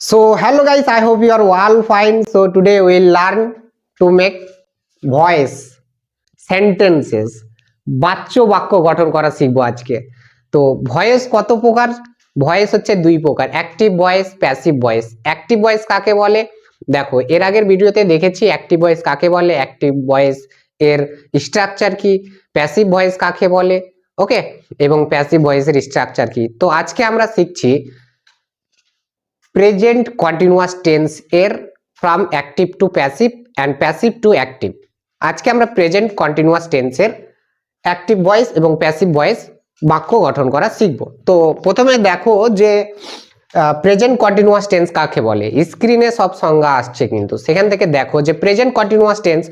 So hello guys, I hope you are all fine. So today we'll learn to make voice sentences. বাচ্য বাক্য গঠন করা শিখবো আজকে। তো ভয়েস কত প্রকার? ভয়েস হচ্ছে দুই প্রকার, active voice, passive voice. Active voice কাকে বলে? দেখো, এর আগের ভিডিওতে দেখেছি অ্যাক্টিভ ভয়েস কাকে বলে, অ্যাক্টিভ ভয়েস এর স্ট্রাকচার কি, প্যাসিভ ভয়েস কাকে বলে, ওকে, এবং প্যাসিভ ভয়েসের স্ট্রাকচার কি। তো আজকে আমরা শিখছি প্রেজেন্ট কন্টিনিউয়াস টেন্স এর from active to passive and passive to active. আজকে আমরা প্রেজেন্ট কন্টিনিউয়াস টেন্সের অ্যাক্টিভ ভয়েস এবং প্যাসিভ ভয়েস বাক্য গঠন করা শিখব। তো প্রথমে দেখো যে প্রেজেন্ট কন্টিনিউয়াস টেন্স কাকে বলে। স্ক্রিনে সব সংজ্ঞা আসছে, কিন্তু সেখান থেকে দেখো যে প্রেজেন্ট কন্টিনিউয়াস টেন্স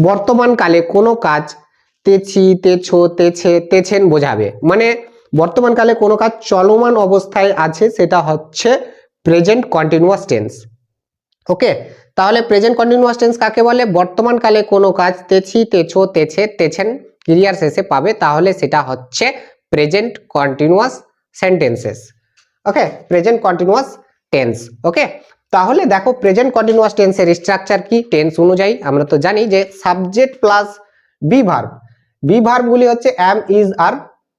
বর্তমানকালে কোনো কাজ তেছি, তেছো, তেছে, তেছেন বোঝাবে। মানে বর্তমানকালে কোনো কাজ চলমান অবস্থায় আছে, সেটা হচ্ছে প্রেজেন্ট কন্টিনিউয়াস টেন্স। ওকে, তাহলে প্রেজেন্ট কন্টিনিউয়াস টেন্স কাকে বলে? বর্তমানকালে কোনো কাজ তেছি, তেছো, তেছে, তেছেন ক্রিয়ার শেষে পাবে, তাহলে সেটা হচ্ছে present continuous sentences. Okay, present continuous tense. Okay, তাহলে দেখো প্রেজেন্ট কন্টিনিউয়াস টেন্সের স্ট্রাকচার কি? টেন্স অনুযায়ী আমরা তো জানি যে subject plus be verb. Be ভার্বগুলি হচ্ছে am, is, are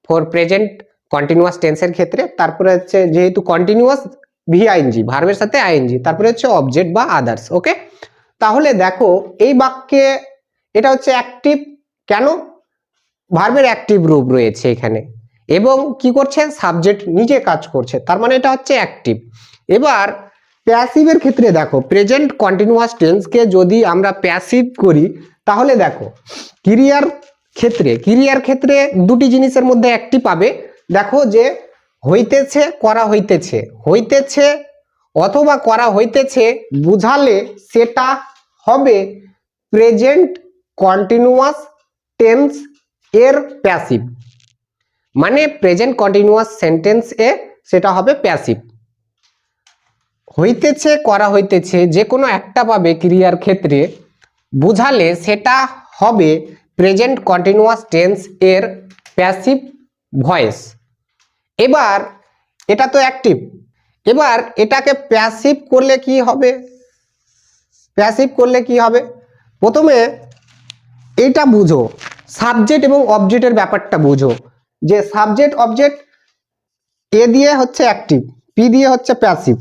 for present continuous টেন্সের ক্ষেত্রে। তারপরে হচ্ছে যেহেতু কন্টিনিউয়াস ভিআইএনজি, ভার্বের সাথে আইএনজি, তারপরে হচ্ছে অবজেক্ট বা আদার্স। ওকে, তাহলে দেখো এই বাক্যে এটা হচ্ছে অ্যাক্টিভ। কেন? ভার্বের অ্যাক্টিভ রূপ রয়েছে এখানে, এবং কি করছে? সাবজেক্ট নিজে কাজ করছে, তার মানে এটা হচ্ছে অ্যাক্টিভ। এবার প্যাসিভের ক্ষেত্রে দেখো, প্রেজেন্ট কন্টিনিউয়াস টেন্সকে যদি আমরা প্যাসিভ করি, তাহলে দেখো ক্রিয়ার ক্ষেত্রে দুটি জিনিসের মধ্যে একটি পাবে। দেখো যে হইতেছে, করা হইতেছে, হইতেছে অথবা করা হইতেছে বুঝালে সেটা হবে প্রেজেন্ট কন্টিনিউয়াস টেন্স এর প্যাসিভ। মানে প্রেজেন্ট কন্টিনিউয়াস সেন্টেন্স এ সেটা হবে প্যাসিভ। হইতেছে, করা হইতেছে, যে কোনো একটা পাবে ক্রিয়ার ক্ষেত্রে, বুঝালে সেটা হবে প্রেজেন্ট কন্টিনিউয়াস টেন্স এর প্যাসিভ ভয়েস। এবার এটা তো অ্যাক্টিভ, এবার এটাকে প্যাসিভ করলে কি হবে? প্যাসিভ করলে কি হবে? প্রথমে এইটা বুঝো, সাবজেক্ট এবং অবজেক্টের ব্যাপারটা বুঝো, যে সাবজেক্ট অবজেক্ট, এ দিয়ে হচ্ছে অ্যাক্টিভ, পি দিয়ে হচ্ছে প্যাসিভ।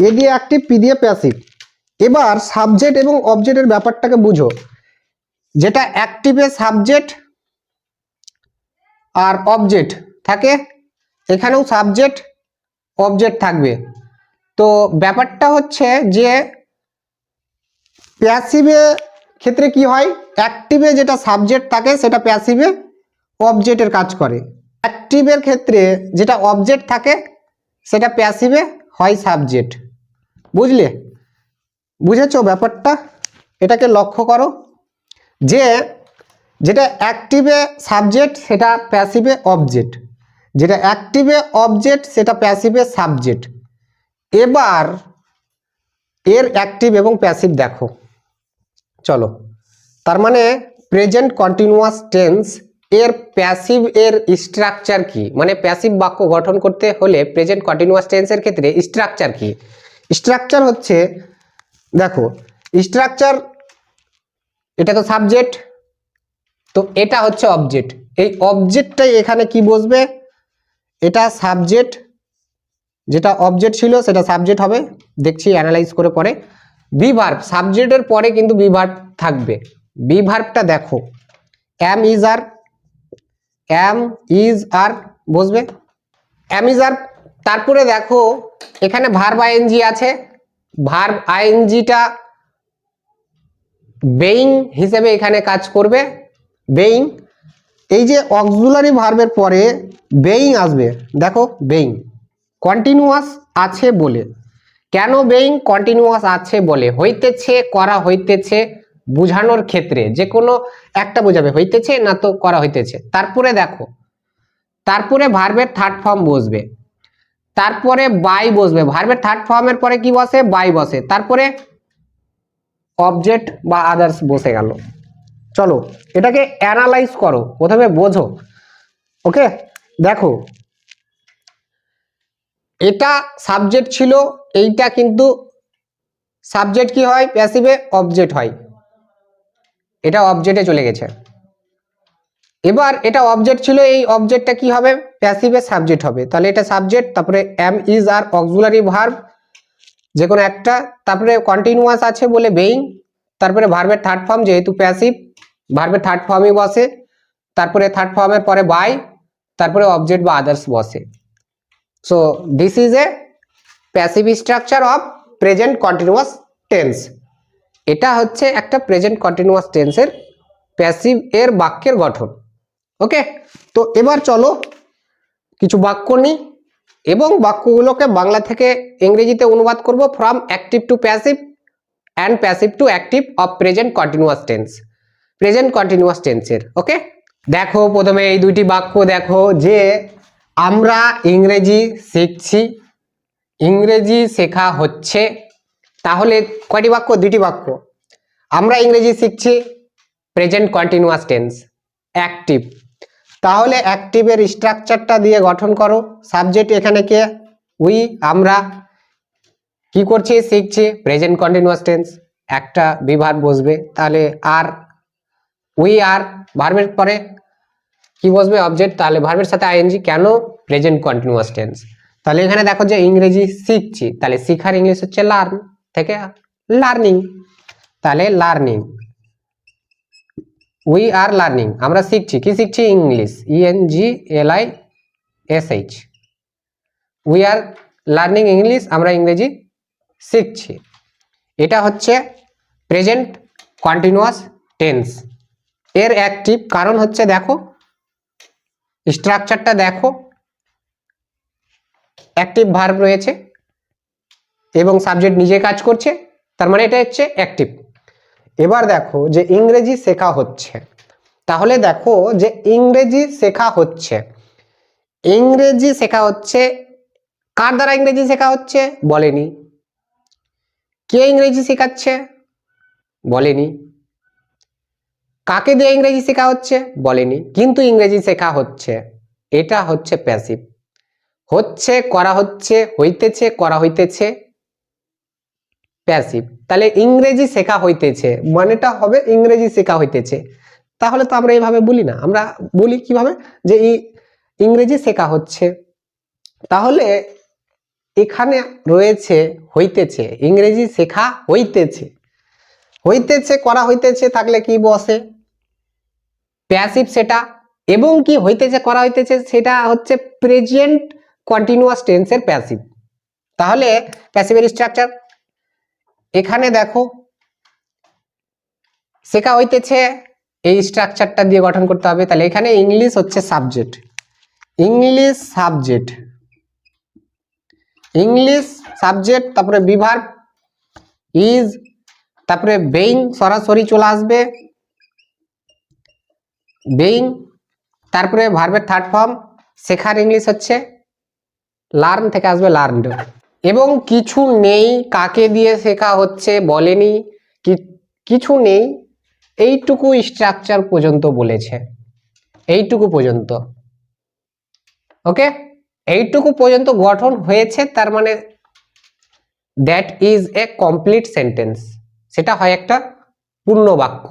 এ দিয়ে অ্যাক্টিভ, পি দিয়ে প্যাসিভ। এবার সাবজেক্ট এবং অবজেক্টের ব্যাপারটাকে বুঝো, যেটা অ্যাক্টিভে সাবজেক্ট আর অবজেক্ট থাকে, এখানেও সাবজেক্ট অবজেক্ট থাকবে। তো ব্যাপারটা হচ্ছে যে প্যাসিভে ক্ষেত্রে কি হয়? অ্যাক্টিভে যেটা সাবজেক্ট থাকে সেটা প্যাসিভে অবজেক্টের কাজ করে। অ্যাক্টিভের ক্ষেত্রে যেটা অবজেক্ট থাকে সেটা প্যাসিভে হয় সাবজেক্ট। বুঝলে? বুঝেছো ব্যাপারটা? এটাকে লক্ষ্য করো যে যেটা অ্যাক্টিভে সাবজেক্ট সেটা প্যাসিভে অবজেক্ট, যেটা অ্যাক্টিভে অবজেক্ট সেটা প্যাসিভে সাবজেক্ট। এবার এর অ্যাক্টিভ এবং প্যাসিভ দেখো, চলো। তার মানে প্রেজেন্ট কন্টিনিউয়াস টেন্স এর প্যাসিভ এর স্ট্রাকচার কি? মানে প্যাসিভ বাক্য গঠন করতে হলে প্রেজেন্ট কন্টিনিউয়াস টেন্সের ক্ষেত্রে স্ট্রাকচার কি? স্ট্রাকচার হচ্ছে, দেখো স্ট্রাকচার, এটা তো সাবজেক্ট, তো এটা হচ্ছে অবজেক্ট। এই অবজেক্টটাই এখানে কি বসবে? এটা সাবজেক্ট, যেটা অবজেক্ট ছিল সেটা সাবজেক্ট হবে, দেখছি অ্যানালাইজ করে পরে। বি ভার্ব, সাবজেক্টের পরে কিন্তু বি ভার্ব থাকবে। বি ভার্বটা দেখো, অ্যাম, ইজ, আর, অ্যাম, ইজ, আর বসবে, অ্যাম, ইজ, আর। তারপরে দেখো এখানে ভার্ব আইএনজি আছে, ভার্ব আইএনজিটা বেইং হিসেবে এখানে কাজ করবে। বেইং, এই যে অক্সিলারি ভার্বের পরে বেইং আসবে, দেখো বেইং কন্টিনিউয়াস আছে বলে। কেন বেইং কন্টিনিউয়াস আছে বলে? হইতেছে, করা হইতেছে বুঝানোর ক্ষেত্রে যে কোনো একটা বোঝাবে, হইতেছে না তো করা হইতেছে। তারপরে দেখো, তারপরে ভার্বের থার্ড ফর্ম বসবে, তারপরে বাই বসবে। ভার্বের থার্ড ফর্মের পরে কি বসে? বাই বসে। তারপরে অবজেক্ট বা আদার্স বসে গেল। চলো এটাকে অ্যানালাইজ করো, প্রথমে বোঝো। ওকে, দেখো এটা সাবজেক্ট ছিল, এইটা কিন্তু সাবজেক্ট কি হয়, প্যাসিভে অবজেক্ট হয়, এটা অবজেক্টে চলে গেছে। এবার এটা অবজেক্ট ছিল, এই অবজেক্টটা কি হবে, প্যাসিভে সাবজেক্ট হবে। তাহলে এটা সাবজেক্ট, তারপরে am is are auxiliary verb যে কোনো একটা, তারপরে কন্টিনিউয়াস আছে বলে বেইং, তারপরে ভার্বের থার্ড ফর্ম যেহেতু প্যাসিভ ভার্বের থার্ড ফর্মই বসে, তারপরে থার্ড ফর্মের পরে বাই, তারপরে অবজেক্ট বা আদার্স বসে। So this is a passive structure of present continuous tense. এটা হচ্ছে একটা প্রেজেন্ট কন্টিনিউয়াস টেন্সের প্যাসিভ এর বাক্যের গঠন। ওকে, তো এবার চলো কিছু বাক্য নিই এবং বাক্যগুলোকে বাংলা থেকে ইংরেজিতে অনুবাদ করব from active to passive and passive to active of present continuous tense, present continuous টেন্সের। ওকে, দেখো প্রথমে এই দুইটি বাক্য দেখো যে আমরা ইংরেজি শিখছি, ইংরেজি শেখা হচ্ছে। তাহলে কয়টি বাক্য, দুইটি বাক্য। আমরা ইংরেজি শিখছি, প্রেজেন্ট কন্টিনিউয়াস টেন্স, অ্যাক্টিভ। তাহলে অ্যাক্টিভের স্ট্রাকচারটা দিয়ে গঠন করো। সাবজেক্ট এখানে কে, উই, আমরা কি করছি, শিখছি, প্রেজেন্ট কন্টিনিউয়াস টেন্স, একটা বিভাগ বসবে। তাহলে আর উই আর, ভার্বের পরে কি বসবে, অবজেক্ট। তাহলে ভার্বের সাথে আইএনজি, কেন, প্রেজেন্ট কন্টিনিউয়াস টেন্স। তাহলে এখানে দেখো যে ইংরেজি শিখছি, তাহলে শিখার ইংলিশ হচ্ছে লার্ন, থেকে লার্নিং, তাহলে লার্নিং। উই আর লার্নিং, আমরা শিখছি, কি শিখছি, English, ENGLISH। We are learning English, আমরা ইংরেজি শিখছি। এটা হচ্ছে প্রেজেন্ট কন্টিনিউয়াস টেন্স এর অ্যাক্টিভ। কারণ হচ্ছে দেখো স্ট্রাকচারটা দেখো, অ্যাক্টিভ ভার্ব রয়েছে এবং সাবজেক্ট নিজে কাজ করছে, তার মানে এটা হচ্ছে অ্যাক্টিভ। এবার দেখো যে ইংরেজি শেখা হচ্ছে, তাহলে দেখো যে ইংরেজি শেখা হচ্ছে, ইংরেজি শেখা হচ্ছে, কার দ্বারা ইংরেজি শেখা হচ্ছে বলেনি, কে ইংরেজি শেখাচ্ছে বলেনি, কাকে দিয়ে ইংরেজি শেখা হচ্ছে বলেনি, কিন্তু ইংরেজি শেখা হচ্ছে, এটা হচ্ছে প্যাসিভ। হচ্ছে, করা হচ্ছে, হইতেছে, করা হইতেছে, প্যাসিভ। তাহলে ইংরেজি শেখা হইতেছে মানেটা হবে ইংরেজি শেখা হইতেছে। তাহলে তো আমরা এইভাবে বলি না, আমরা বলি কিভাবে, যে ইংরেজি শেখা হচ্ছে। তাহলে এখানে রয়েছে হইতেছে, ইংরেজি শেখা হইতেছে, হইতেছে, করা হইতেছে, থাকলে কি বসে, প্যাসিভ সেটা। এবং কি হইতেছে, করা হইতেছে, সেটা হচ্ছে প্রেজেন্ট কন্টিনিউয়াস টেন্সের প্যাসিভ। তাহলে প্যাসিভের স্ট্রাকচার এখানে দেখো, শেখা হইতেছে, এই স্ট্রাকচারটা দিয়ে গঠন করতে হবে। তাহলে এখানে ইংলিশ হচ্ছে subject, English subject, English subject, তারপরে বিভার্ব ইজ, তারপরে বেইং সরাসরি চলে আসবে, বেইং, তারপরে ভার্বের থার্ড ফর্ম, শেখার ইংলিশ হচ্ছে লার্ন, থেকে আসবে লার্নড। এবং কিছু নেই, কাকে দিয়ে শেখা হচ্ছে বলেনি, কিছু নেই, এইটুকু স্ট্রাকচার পর্যন্ত বলেছে, এইটুকু পর্যন্ত। ওকে, এইটুকু পর্যন্ত গঠন হয়েছে, তার মানে that is a complete sentence, সেটা হয় একটা পূর্ণ বাক্য।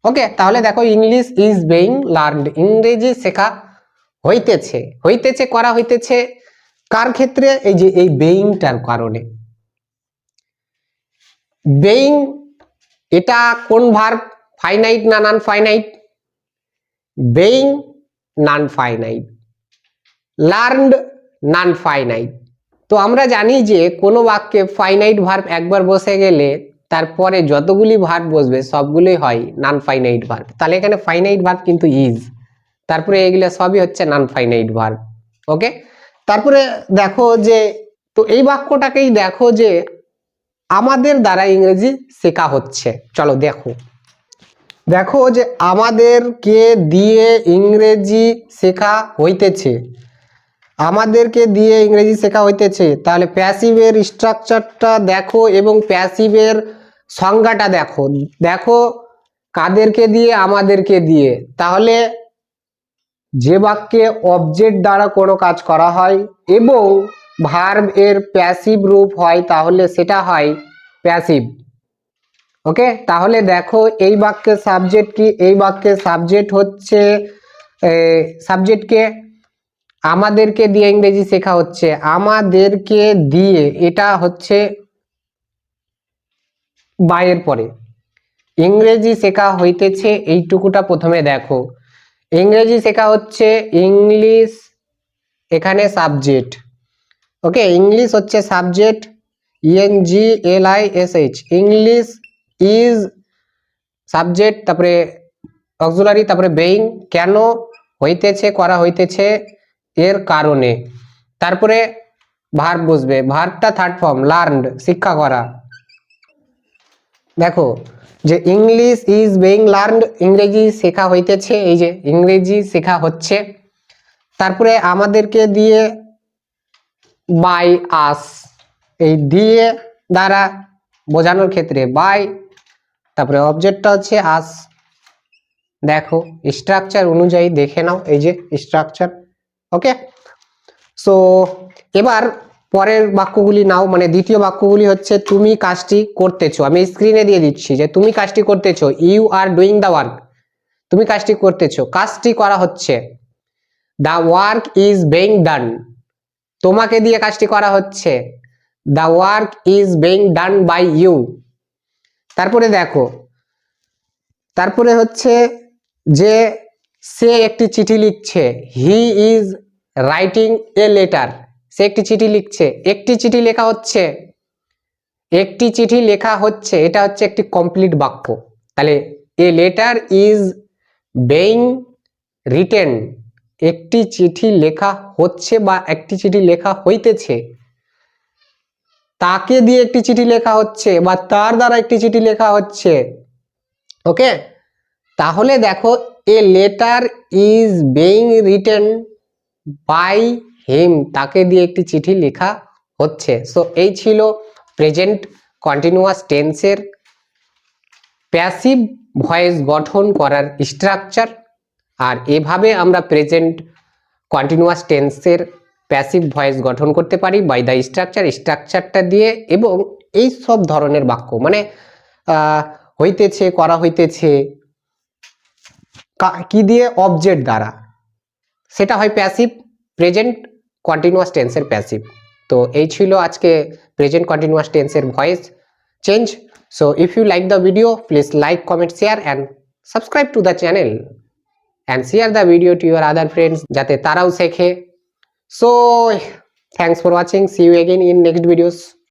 ওকে, তাহলে দেখো ইংলিশ ইজ বেইং লার্নড, ইংরেজি শেখা হইতেছে, হইতেছে, করা হইতেছে, কার ক্ষেত্রে, এই যে এই বেইংটার কারণে। বেইং এটা কোন ভার্ব, ফাইনাইট না non finite, being non finite, learned non finite. তো আমরা জানি যে কোনো বাক্যে ফাইনাইট ভার্ব একবার বসে গেলে তারপরে যতগুলি ভার্ব বসবে সবগুলোই হয় নন ফাইনাইট ভার্ব। তাহলে এখানে ফাইনাইট ভার্ব কিন্তু ইজ, তারপরে এগুলো সবই হচ্ছে নন ফাইনাইট ভার্ব। ওকে, তারপরে দেখো যে, তো এই বাক্যটাকেই দেখো যে আমাদের দ্বারা ইংরেজি শেখা হচ্ছে। চলো দেখো, দেখো যে আমাদেরকে দিয়ে ইংরেজি শেখা হইতেছে, আমাদেরকে দিয়ে ইংরেজি শেখা হইতেছে। তাহলে প্যাসিভের স্ট্রাকচারটা দেখো এবং প্যাসিভের সংজ্ঞাটা দেখো, দেখো কাদেরকে দিয়ে, আমাদেরকে দিয়ে। তাহলে যে বাক্যে অবজেক্ট দ্বারা কোনো কাজ করা হয় এবং ভার্ব এর প্যাসিভ রূপ হয় তাহলে সেটা হয় প্যাসিভ। ওকে, তাহলে দেখো এই বাক্যের সাবজেক্ট কি? এই বাক্যের সাবজেক্ট হচ্ছে সাবজেক্টকে আমাদেরকে দিয়ে ইংরেজি শেখা হচ্ছে, আমাদেরকে দিয়ে, এটা হচ্ছে বাইয়ের পরে ইংরেজি শেখা হইতেছে, এইটুকুটা প্রথমে দেখো। ইংরেজি শেখা হচ্ছে, ইংলিশ এখানে সাবজেক্ট। ওকে, ইংলিশ হচ্ছে subject, INGLISH, English is subject, তারপরে অক্সিলারি, তারপরে বেইং, কেন হইতেছে, করা হইতেছে এর কারণে, তারপরে ভার্ব বসবে, ভার্বটা থার্ড ফর্ম, লার্নড শিক্ষা করা। দেখো যে ইংলিশ ইজ বেইং লার্নড, ইংরেজি শেখা হইতেছে, এই যে ইংরেজি শেখা হচ্ছে। তারপরে আমাদেরকে দিয়ে বাই আস, এই দিয়ে দ্বারা বোঝানোর ক্ষেত্রে বাই, তারপরে অবজেক্টটা হচ্ছে আস। দেখো স্ট্রাকচার অনুযায়ী দেখে নাও, এই যে স্ট্রাকচার। ওকে, সো এবার পরের বাক্যগুলি নাও, মানে দ্বিতীয় বাক্যগুলি হচ্ছে তুমি কাজটি করতেছো, আমি স্ক্রিনে দিয়ে দিচ্ছি যে তুমি কাজটি করতেছো, you are doing the work, তুমি কাজটি করতেছো, কাজটি করা হচ্ছে, the work is being done, তোমাকে দিয়ে কাজটি করা হচ্ছে, the work is being done by you. তারপরে দেখো, তারপরে হচ্ছে যে সে একটি চিঠি লিখছে, he is writing a letter, সে একটি চিঠি লিখছে, একটি চিঠি লেখা হচ্ছে, একটি চিঠি লেখা হচ্ছে, এটা হচ্ছে একটি কমপ্লিট বাক্য। তাহলে এ লেটার ইজ বেইং রিটেন, একটি চিঠি লেখা হচ্ছে বা একটি চিঠি লেখা হইতেছে, তাকে দিয়ে একটি চিঠি লেখা হচ্ছে বা তার দ্বারা একটি চিঠি লেখা হচ্ছে। ওকে, তাহলে দেখো a letter is being written by him, তাকে দিয়ে একটি চিঠি লেখা হচ্ছে। সো এই ছিল প্রেজেন্ট কন্টিনিউয়াস টেন্সের প্যাসিভ ভয়েস গঠন করার স্ট্রাকচার। আর এভাবে আমরা প্রেজেন্ট কন্টিনিউয়াস টেন্সের প্যাসিভ ভয়েস গঠন করতে পারি বাই দ্য স্ট্রাকচার, স্ট্রাকচারটা দিয়ে, এবং এই সব ধরনের বাক্য মানে হইতেছে, করা হইতেছে, কি দিয়ে, অবজেক্ট দ্বারা, সেটা হয় প্যাসিভ, প্রেজেন্ট কন্টিনিউয়াস টেন্সের প্যাসিভ। তো এই ছিল আজকে প্রেজেন্ট কন্টিনিউয়াস টেন্সের voice change. So if you like the video, please like, comment, share and subscribe to the channel and share the video to your other friends, যাতে তারাও শেখে। So thanks for watching, see you again in next videos.